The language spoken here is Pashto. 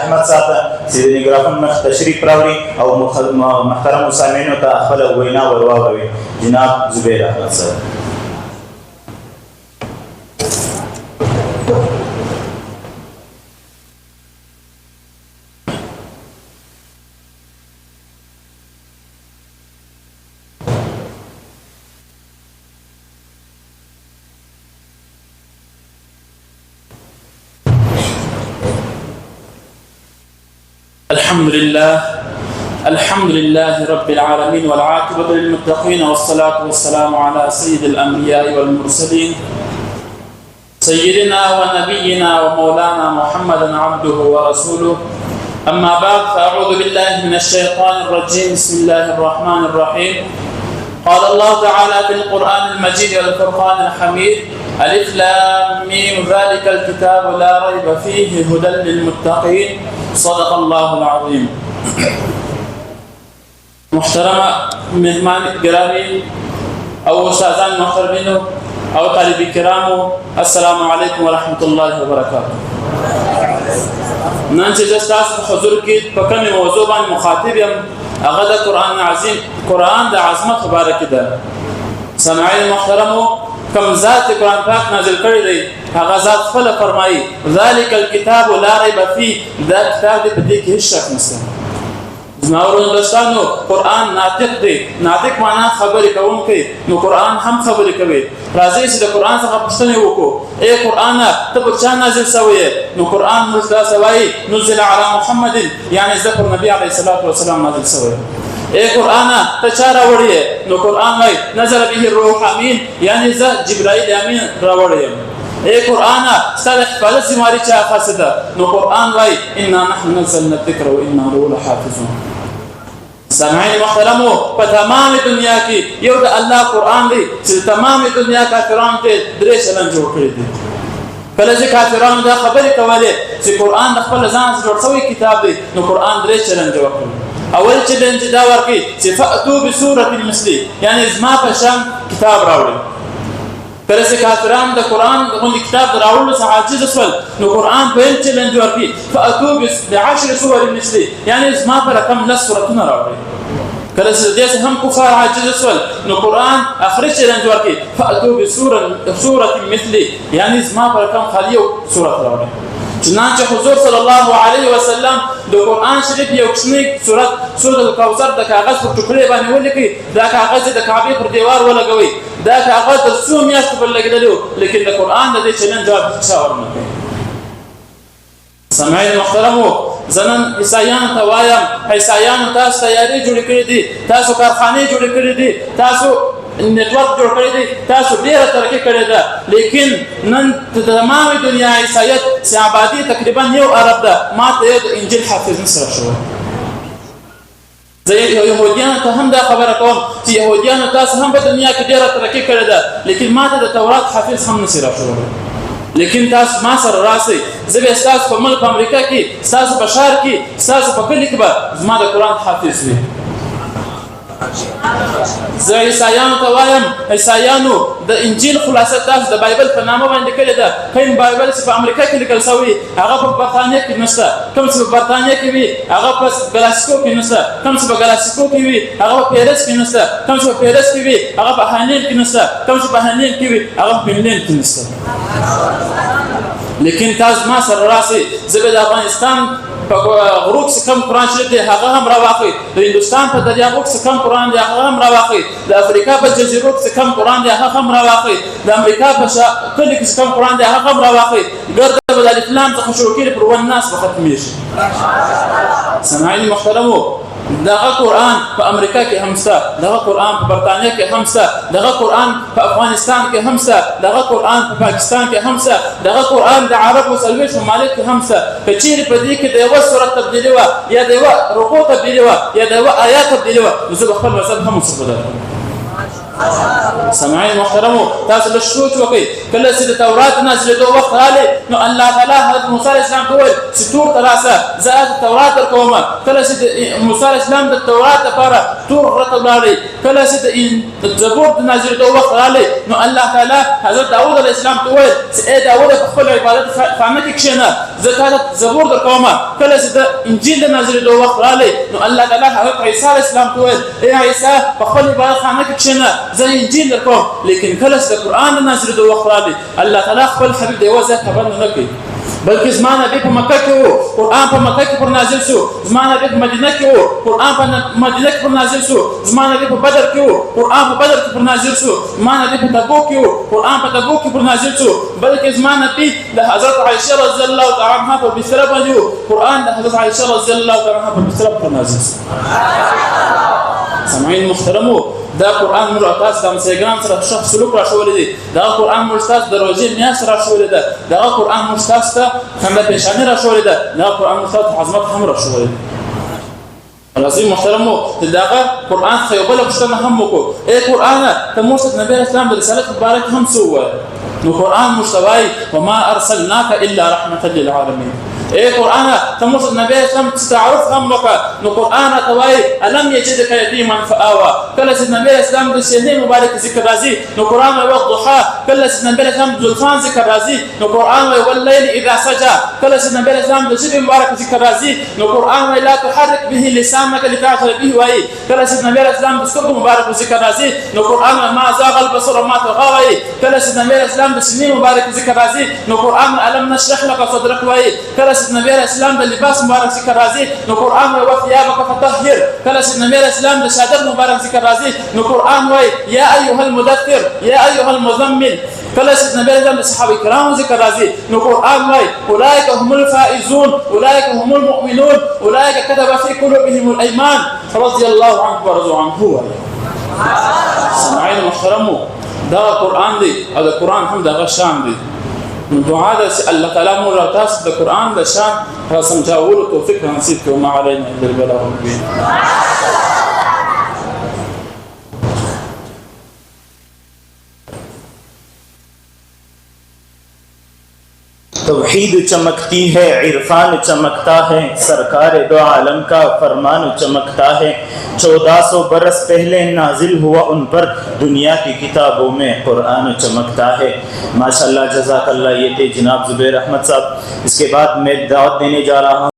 احمد ساته چې د میکروفون مخ تشریف راوړي او محترم سامعینو ته خپل وینا ورواوروي. جناب زبیر احمد صاحب. الحمد لله رب العالمين والعاقبة للمتقين والصلاة والسلام على سيد الأنبياء والمرسلين سيدنا ونبينا ومولانا محمد عبده ورسوله. أما بعد فأعوذ بالله من الشيطان الرجيم. بسم الله الرحمن الرحيم. قال الله تعالى في القرآن المجيد والفرقان الحميد: ألف لام ميم ذلك الكتاب لا ريب فيه هدى للمتقين. صدق الله العظيم. محترم مهمان گرامی او استادان محترمینو او طالب کرامو، السلام علیکم ورحمۃ اللہ وبرکاتہ. نن چې تاسو په حضور کې په کومه موضوع باندې مخاطب یم، هغه د قرآن عظیم، قرآن د عظمت مبارک ده. سامعین محترمو، کوم ذات قرآن پاک نازل کړی دی هغه ذات خپل فرمایي: ذلک الکتاب لا ریب فیه، دا کتاب دې په دې کې هیڅ شک نشته. زماورون دوستانو، قرآن ناطق دی. ناطق معنا خبرې کوونکی، نو قرآن هم خبرې کوي. راځئ چې د قرآن څخه پوښتنې وکړو: ای قرآن ته په چا نازل شوی؟ نو قرآن موږ ته وایي: نزل علی محمد، یعنی زه پر نبی علیه الصلاة والسلام نازل شوی. ای قرآن ته چا راوړی؟ نو قرآن وایي: نزل به الروح امین، یعنی زه جبرائیل امین راوړی یم. ای قرآن ستا د حفاظت ذمہواری چا اخیستې ده؟ نو قرآن وایي: انا نحن نزلنا الذکر وانا له لحافظون. سامعین محترمو، په تمام دنیا کې یو د الله قرآن دی چې د تمام دنیا کافرانو ته 3 چلن جوړ کړی دی. کله چې کافرانو دا خبرې کولې چې قرآن د خپل ځان څخه جوړ شوی کتاب دی، نو قرآن 3 چلن جوړ کړی. اول چلنج دا ورکړي چې فأتوا بسورة مثله، یعنی زما په شان کتاب راوړي. کله چې کافران د قرآن غوندې کتاب راوړلو څخه عاجز شول، نو قرآن دویم چلنج ورکړي: فأتوا ب10 سور مثله، یعنی زما په رقم 10 سورتونه راوړي. کله چې دې هم کفار عاجز شول، نو قرآن آخري چلنج ورکړي: فأتوا بسورة مثله، یعنی زما په رقم خالی یو سورت راوړي. چنانچه حضور صلی الله علیه وسلم د قرآن شریف یو کوچنی سورت سورۃ الکوثر د کاغذ په ټوکرې باندې ولیکي. دا کاغذ د کعبې پر دیوار ولګوي. دا کاغذ د 100 میاشتو پر لګېدلی، لیکن د قرآن د دې چلن جواب هیچا ورنه کوي. سامعین محترمو، زه نن عیسایانو ته وایم: عیسایانو تاسو تیارې جوړې کړې دي، تاسو کارخانې جوړې کړې دي، تاسو نیټورک جوړ کړی دی، تاسو ډیره ترقي کړې ده، لیکن نن د تمامه دنیا عیسایت چې آبادي تقریبا 1 ارب ده، ما ته یو د انجیل حافظ نشته شوی. زه یهودیانو ته هم دا خبره کوم چې یهودیانو تاسو هم په دنیا کې ډیره ترقي کړې ده، لیکن ما ته د تورات حافظ هم نشي راښولی. لیکن تاسو ما سره راسئ، زه به ستاسو په ملک امریکا کې، ستاسو په ښار کې، ستاسو په کلي کې به زما د قرآن حافظ وي. زه عیسایانو ته وایم: عیسایانو د انجیل خلاصه تاسو د بایبل په نامه باندې کړې ده. کوم بایبل چې په امریکا کې لیکل شوی هغه په برتانیا کې نشته، کوم چې په برتانیا کې وي هغه په ګلاسکو کې نشته، کوم چې په ګلاسکو کې وي هغه په پیرس کې نشته، کوم چې په پیرس کې وي هغه په هانین کې نشته، کوم چې په هانین کې وي هغه په فنلند کې نشته. لیکن تاسو ما سره راسئ، زه به د افغانستان په غروب څخه کم قرآن شریف دی هغه هم راواخلئ، د هندوستان په دریابو څخه کم قرآن دی هغه هم راواخلئ، د افریقا په جزیرو څخه کم قرآن دی هغه هم راواخلئ، د امریکا په کلي کې کم قرآن دی هغه هم راواخلئ. ګرد به د الف لام څخه شروع کېږي پر والناس به ختمیږي. سامعین محترمو، دغه قرآن په امریکا کې هم شته، دغه قرآن په برتانیا کې هم شته، دغه قرآن په افغانستان کې هم شته، دغه قرآن په پاکستان کې هم شته، دغه قرآن د عربو 40 ممالک کې هم شته. که چیرې په دې کې د یوه سورت تبدیلي وه، یا د یوه رکوع تبدیلي وه، یا د یوه آیات تبدیلي وه، نو زه به خپل مذهب هم ورڅخه بدل کړم. سامعین محترمو، تاسو له سوچ وکړئ، کله چې د تورات نازلېدو وخت راغلی، نو الله تعالی حضرت موسی علیه السلام ته وویل چې تور ته راسه، زه تورات درکوم. کله چې موسی علیه السلام د تورات لپاره تور غره ته ولاړی، کله چې د زبور د نازلېدو وخت راغلی نو الله تعالی حضرت داود علیه السلام ته وویل چې ای داود په خپل عبادت خانه کې کښېنه زه تا ته زبور درکوم. کله چې د انجیل د نازلېدو وخت راغلی نو الله تعالی حضرت عیسی علیه السلام ته وویل ای عیسی په خپل عبادت خانه کې کښېنه زه انجیل درکوم. لیکن کله چې د قرآن د نازلېدو وخت راغلی الله تعالی خپل حبیب د یوه ځای پابند نه کړي بلکې زما نبی په مکه کې وو قرآن په مکه کې پر نازل شو. زما نبی په مدینه کې وو قرآن په مدینه کې پر نازل شو. زما نبی په بدر کې وو قرآن په بدر کې پر نازل شو. زما نبی په تبوک کې وو قرآن په تبوک کې پر نازل شو. بلکې زما نبی د حضرت عایشه رضی الله تعالی عنها په بستر باندې وو قرآن د حضرت عایشه رضی الله تعالی عنها په بستر پر نازل شو. سامعین محترمو دا قرآن موږ تاسو د مسیګرام سره ښه سلوک راښولی دی. دغه قرآن موږ تاسو د روژې میاشت راښولی ده. دغه قرآن موږ تاسو ته خنده پیشاني راښولی ده. دغه قرآن موږ تاسو ته عظمت هم راښولی دی. راځئ محترمو د دغه قرآن څخه یو بله پوښتنه هم وکړو. ای قرآنه ته موږ ته د نبي اسلام د رسالت په باره کې هم څه ووایه؟ نو قرآن موږ ته وایي وما ارسلناک الا رحمة للعالمین. اے قرآن ته موږ د نبی اسلام تعارف هم وکړه. نو قرآن ته وایي الم یجدک یتیما فآوی. کله چې نبی اسلام د سینې مبارک ذکر راځي نو قرآن وایي والضحی. کله چې نبی اسلام د زلفان ذکر راځي نو قرآن وایي واللیل اذا سجى. کله چې نبی اسلام د ژبې مبارک ذکر راځي نو قرآن وایي لا تحرک به لسانک لتعجل به. وایي کله چې نبی اسلام د سترګو مبارک ذکر راځي نو قرآن وایي ما زاغ البصر وما طغى. وایي کله چې نبی اسلام د سینې مبارک ذکر راځي نو قرآن الم نشرح لك صدرك. وایي کله چې نبی اسلام د لباس مبارک ذکر راځي نو قرآن وایي وثيابك فطهر. کله چې نبی اسلام د شادر مبارک ذکر راځي نو قرآن وایي یا ایها المدثر یا ایها المزمل. کله چې نبی اسلام د صحابه کرامو ذکر راځي نو قرآن وایي اولئک هم الفائزون اولئک هم المؤمنون اولئک كتب في قلوبهم الايمان رضي الله عنهم ورضوا عنه. سامعین محترمو دا قرآن دی او د قرآن هم دغه شان دی. دعا ده چې الله تعالی موږ تاسو د قرآن د شان را سمجاولو توفیق نصیب کړي. وما علینا الا البلاغ المبین. توحید چمکتی ہے عرفان چمکتا ہے سرکار دو عالم کا فرمان چمکتا ہے 1400 برس پہلے نازل ہوا ان پر دنیا کی کتابوں میں قرآن چمکتا ہے. ماشاءاللہ جزاک اللہ. یہ تھے جناب زبیر احمد صاحب. اس کے بعد میں دعوت دینے جا رہا ہوں